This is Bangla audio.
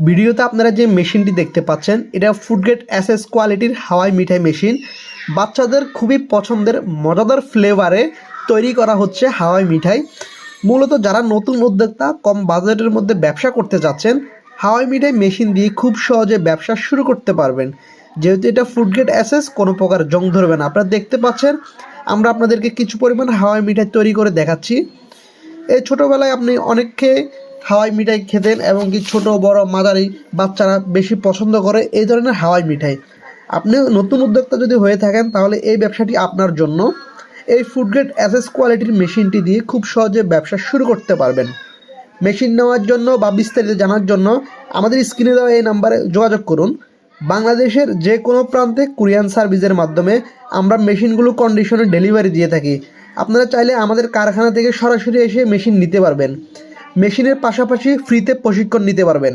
ভিডিওতে আপনারা যে মেশিনটি দেখতে পাচ্ছেন এটা ফুডগ্রেড এসএস কোয়ালিটির হাওয়াই মিঠাই মেশিন। বাচ্চাদের খুবই পছন্দের মজাদার ফ্লেভারে তৈরি করা হচ্ছে হাওয়াই মিঠাই। মূলত যারা নতুন উদ্যোক্তা কম বাজেটের মধ্যে ব্যবসা করতে যাচ্ছেন, হাওয়াই মিঠাই মেশিন দিয়ে খুব সহজে ব্যবসা শুরু করতে পারবেন। যেহেতু এটা ফুডগ্রেড এসএস, কোনো প্রকার জং ধরবে না। আপনারা দেখতে পাচ্ছেন আমরা আপনাদেরকে কিছু পরিমাণ হাওয়াই মিঠাই তৈরি করে দেখাচ্ছি। এই ছোটোবেলায় আপনি অনেককে হাওয়াই মিঠাই খেতেন এবং কি ছোটো বড় মাঝারি বাচ্চারা বেশি পছন্দ করে এই ধরনের হাওয়াই মিঠাই। আপনি নতুন উদ্যোক্তা যদি হয়ে থাকেন তাহলে এই ব্যবসাটি আপনার জন্য। এই ফুডগ্রেড এসএস কোয়ালিটির মেশিনটি দিয়ে খুব সহজে ব্যবসা শুরু করতে পারবেন। মেশিন নেওয়ার জন্য বা বিস্তারিত জানার জন্য আমাদের স্ক্রিনে দেওয়া এই নাম্বারে যোগাযোগ করুন। বাংলাদেশের যে কোনো প্রান্তে কুরিয়ান সার্ভিসের মাধ্যমে আমরা মেশিনগুলো কন্ডিশনে ডেলিভারি দিয়ে থাকি। আপনারা চাইলে আমাদের কারখানা থেকে সরাসরি এসে মেশিন নিতে পারবেন। মেশিনের পাশাপাশি ফ্রিতে প্রশিক্ষণ নিতে পারবেন।